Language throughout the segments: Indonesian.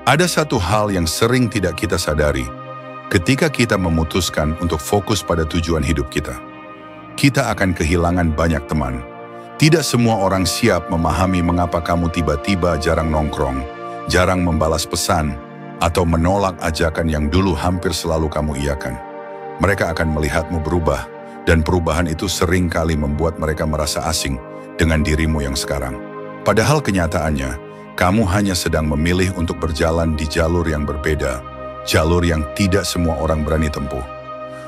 Ada satu hal yang sering tidak kita sadari. Ketika kita memutuskan untuk fokus pada tujuan hidup kita akan kehilangan banyak teman. Tidak semua orang siap memahami mengapa kamu tiba-tiba jarang nongkrong, jarang membalas pesan, atau menolak ajakan yang dulu hampir selalu kamu iakan. Mereka akan melihatmu berubah, dan perubahan itu sering kali membuat mereka merasa asing dengan dirimu yang sekarang. Padahal kenyataannya, kamu hanya sedang memilih untuk berjalan di jalur yang berbeda, jalur yang tidak semua orang berani tempuh.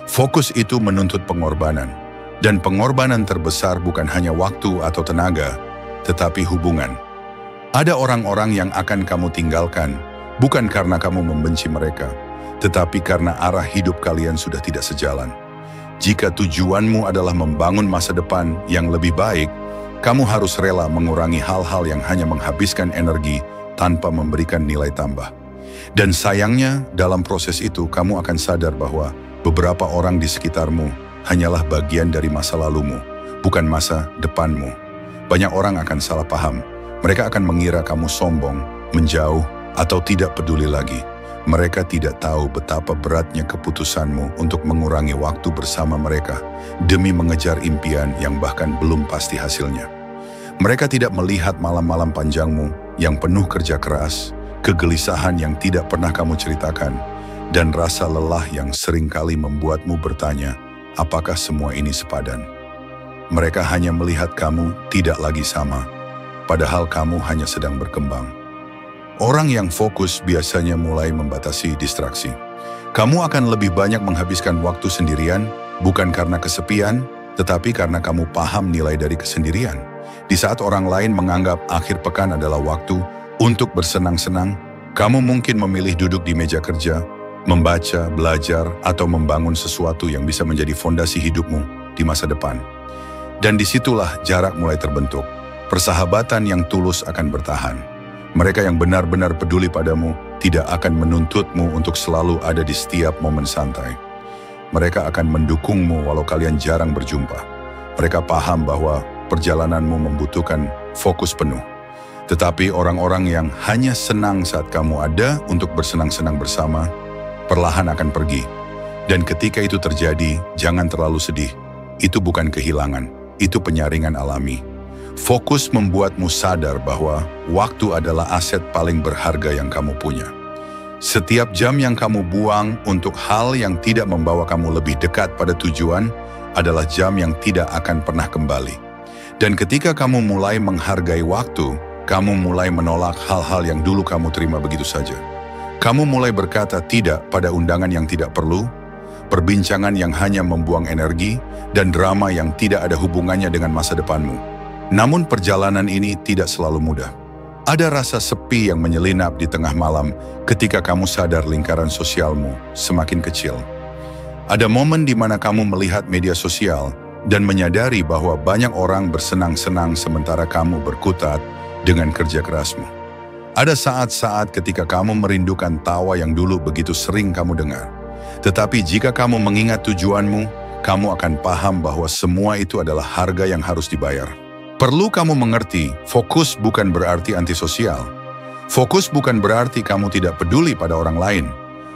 Fokus itu menuntut pengorbanan, dan pengorbanan terbesar bukan hanya waktu atau tenaga, tetapi hubungan. Ada orang-orang yang akan kamu tinggalkan, bukan karena kamu membenci mereka, tetapi karena arah hidup kalian sudah tidak sejalan. Jika tujuanmu adalah membangun masa depan yang lebih baik, kamu harus rela mengurangi hal-hal yang hanya menghabiskan energi tanpa memberikan nilai tambah. Dan sayangnya, dalam proses itu kamu akan sadar bahwa beberapa orang di sekitarmu hanyalah bagian dari masa lalumu, bukan masa depanmu. Banyak orang akan salah paham. Mereka akan mengira kamu sombong, menjauh, atau tidak peduli lagi. Mereka tidak tahu betapa beratnya keputusanmu untuk mengurangi waktu bersama mereka demi mengejar impian yang bahkan belum pasti hasilnya. Mereka tidak melihat malam-malam panjangmu yang penuh kerja keras, kegelisahan yang tidak pernah kamu ceritakan, dan rasa lelah yang seringkali membuatmu bertanya, apakah semua ini sepadan? Mereka hanya melihat kamu tidak lagi sama, padahal kamu hanya sedang berkembang. Orang yang fokus biasanya mulai membatasi distraksi. Kamu akan lebih banyak menghabiskan waktu sendirian, bukan karena kesepian, tetapi karena kamu paham nilai dari kesendirian. Di saat orang lain menganggap akhir pekan adalah waktu untuk bersenang-senang, kamu mungkin memilih duduk di meja kerja, membaca, belajar, atau membangun sesuatu yang bisa menjadi fondasi hidupmu di masa depan. Dan disitulah jarak mulai terbentuk. Persahabatan yang tulus akan bertahan. Mereka yang benar-benar peduli padamu tidak akan menuntutmu untuk selalu ada di setiap momen santai. Mereka akan mendukungmu walau kalian jarang berjumpa. Mereka paham bahwa perjalananmu membutuhkan fokus penuh. Tetapi orang-orang yang hanya senang saat kamu ada untuk bersenang-senang bersama, perlahan akan pergi. Dan ketika itu terjadi, jangan terlalu sedih. Itu bukan kehilangan, itu penyaringan alami. Fokus membuatmu sadar bahwa waktu adalah aset paling berharga yang kamu punya. Setiap jam yang kamu buang untuk hal yang tidak membawa kamu lebih dekat pada tujuan adalah jam yang tidak akan pernah kembali. Dan ketika kamu mulai menghargai waktu, kamu mulai menolak hal-hal yang dulu kamu terima begitu saja. Kamu mulai berkata tidak pada undangan yang tidak perlu, perbincangan yang hanya membuang energi, dan drama yang tidak ada hubungannya dengan masa depanmu. Namun perjalanan ini tidak selalu mudah. Ada rasa sepi yang menyelinap di tengah malam ketika kamu sadar lingkaran sosialmu semakin kecil. Ada momen di mana kamu melihat media sosial dan menyadari bahwa banyak orang bersenang-senang sementara kamu berkutat dengan kerja kerasmu. Ada saat-saat ketika kamu merindukan tawa yang dulu begitu sering kamu dengar. Tetapi jika kamu mengingat tujuanmu, kamu akan paham bahwa semua itu adalah harga yang harus dibayar. Perlu kamu mengerti, fokus bukan berarti antisosial. Fokus bukan berarti kamu tidak peduli pada orang lain.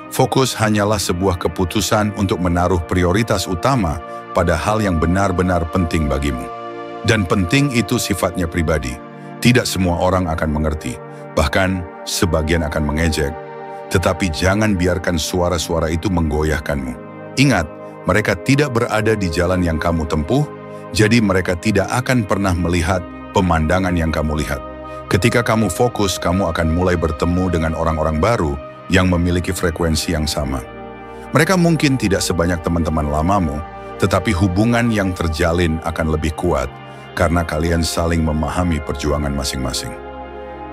Fokus hanyalah sebuah keputusan untuk menaruh prioritas utama pada hal yang benar-benar penting bagimu. Dan penting itu sifatnya pribadi. Tidak semua orang akan mengerti, bahkan sebagian akan mengejek. Tetapi jangan biarkan suara-suara itu menggoyahkanmu. Ingat, mereka tidak berada di jalan yang kamu tempuh, jadi mereka tidak akan pernah melihat pemandangan yang kamu lihat. Ketika kamu fokus, kamu akan mulai bertemu dengan orang-orang baru yang memiliki frekuensi yang sama. Mereka mungkin tidak sebanyak teman-teman lamamu, tetapi hubungan yang terjalin akan lebih kuat karena kalian saling memahami perjuangan masing-masing.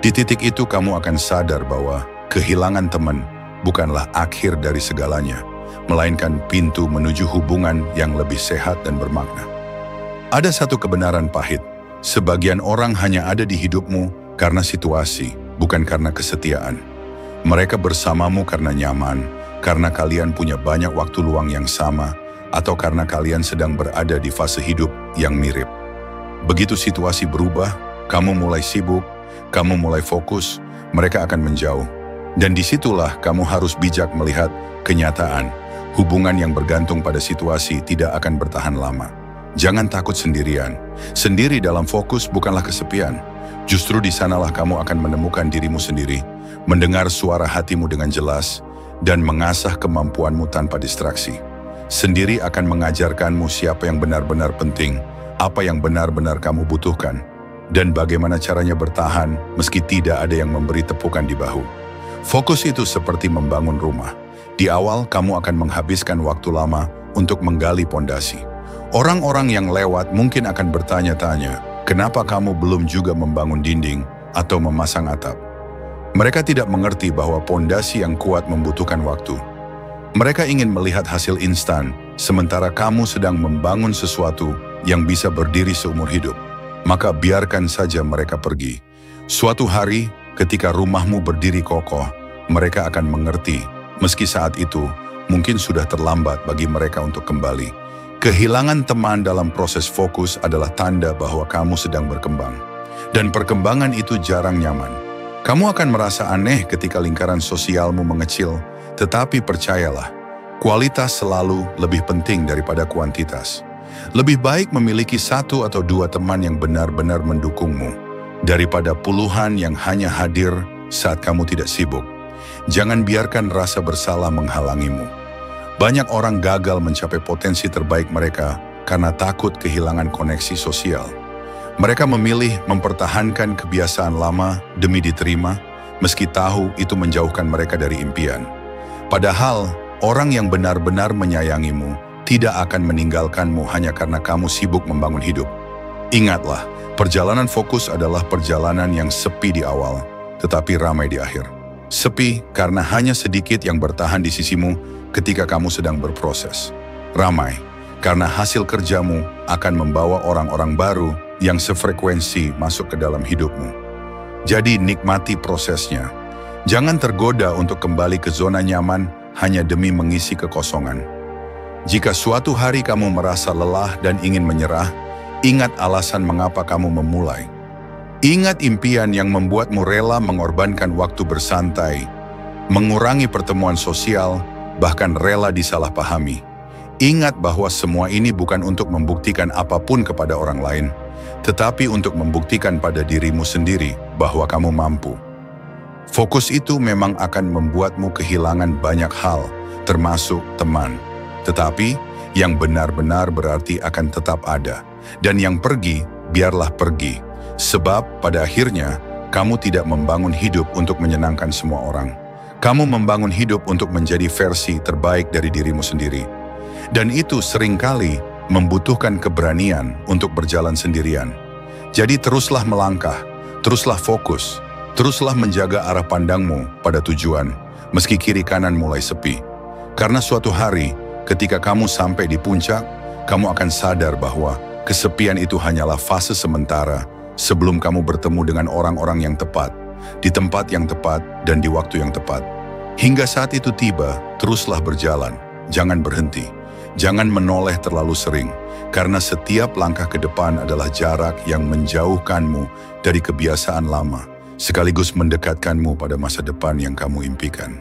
Di titik itu kamu akan sadar bahwa kehilangan teman bukanlah akhir dari segalanya, melainkan pintu menuju hubungan yang lebih sehat dan bermakna. Ada satu kebenaran pahit, sebagian orang hanya ada di hidupmu karena situasi, bukan karena kesetiaan. Mereka bersamamu karena nyaman, karena kalian punya banyak waktu luang yang sama, atau karena kalian sedang berada di fase hidup yang mirip. Begitu situasi berubah, kamu mulai sibuk, kamu mulai fokus, mereka akan menjauh. Dan disitulah kamu harus bijak melihat kenyataan. Hubungan yang bergantung pada situasi tidak akan bertahan lama. Jangan takut sendirian. Sendiri dalam fokus bukanlah kesepian. Justru di sanalah kamu akan menemukan dirimu sendiri, mendengar suara hatimu dengan jelas, dan mengasah kemampuanmu tanpa distraksi. Sendiri akan mengajarkanmu siapa yang benar-benar penting, apa yang benar-benar kamu butuhkan, dan bagaimana caranya bertahan meski tidak ada yang memberi tepukan di bahu. Fokus itu seperti membangun rumah. Di awal kamu akan menghabiskan waktu lama untuk menggali pondasi. Orang-orang yang lewat mungkin akan bertanya-tanya, kenapa kamu belum juga membangun dinding atau memasang atap? Mereka tidak mengerti bahwa pondasi yang kuat membutuhkan waktu. Mereka ingin melihat hasil instan, sementara kamu sedang membangun sesuatu yang bisa berdiri seumur hidup. Maka biarkan saja mereka pergi. Suatu hari, ketika rumahmu berdiri kokoh, mereka akan mengerti, meski saat itu mungkin sudah terlambat bagi mereka untuk kembali. Kehilangan teman dalam proses fokus adalah tanda bahwa kamu sedang berkembang. Dan perkembangan itu jarang nyaman. Kamu akan merasa aneh ketika lingkaran sosialmu mengecil, tetapi percayalah, kualitas selalu lebih penting daripada kuantitas. Lebih baik memiliki 1 atau 2 teman yang benar-benar mendukungmu, daripada puluhan yang hanya hadir saat kamu tidak sibuk. Jangan biarkan rasa bersalah menghalangimu. Banyak orang gagal mencapai potensi terbaik mereka karena takut kehilangan koneksi sosial. Mereka memilih mempertahankan kebiasaan lama demi diterima, meski tahu itu menjauhkan mereka dari impian. Padahal, orang yang benar-benar menyayangimu tidak akan meninggalkanmu hanya karena kamu sibuk membangun hidup. Ingatlah, perjalanan fokus adalah perjalanan yang sepi di awal, tetapi ramai di akhir. Sepi karena hanya sedikit yang bertahan di sisimu ketika kamu sedang berproses. Ramai karena hasil kerjamu akan membawa orang-orang baru yang sefrekuensi masuk ke dalam hidupmu. Jadi nikmati prosesnya. Jangan tergoda untuk kembali ke zona nyaman hanya demi mengisi kekosongan. Jika suatu hari kamu merasa lelah dan ingin menyerah, ingat alasan mengapa kamu memulai. Ingat impian yang membuatmu rela mengorbankan waktu bersantai, mengurangi pertemuan sosial, bahkan rela disalahpahami. Ingat bahwa semua ini bukan untuk membuktikan apapun kepada orang lain, tetapi untuk membuktikan pada dirimu sendiri bahwa kamu mampu. Fokus itu memang akan membuatmu kehilangan banyak hal, termasuk teman. Tetapi yang benar-benar berarti akan tetap ada. Dan yang pergi, biarlah pergi. Sebab pada akhirnya, kamu tidak membangun hidup untuk menyenangkan semua orang. Kamu membangun hidup untuk menjadi versi terbaik dari dirimu sendiri. Dan itu seringkali membutuhkan keberanian untuk berjalan sendirian. Jadi teruslah melangkah, teruslah fokus, teruslah menjaga arah pandangmu pada tujuan, meski kiri kanan mulai sepi. Karena suatu hari, ketika kamu sampai di puncak, kamu akan sadar bahwa kesepian itu hanyalah fase sementara sebelum kamu bertemu dengan orang-orang yang tepat, di tempat yang tepat, dan di waktu yang tepat. Hingga saat itu tiba, teruslah berjalan, jangan berhenti. Jangan menoleh terlalu sering, karena setiap langkah ke depan adalah jarak yang menjauhkanmu dari kebiasaan lama, sekaligus mendekatkanmu pada masa depan yang kamu impikan.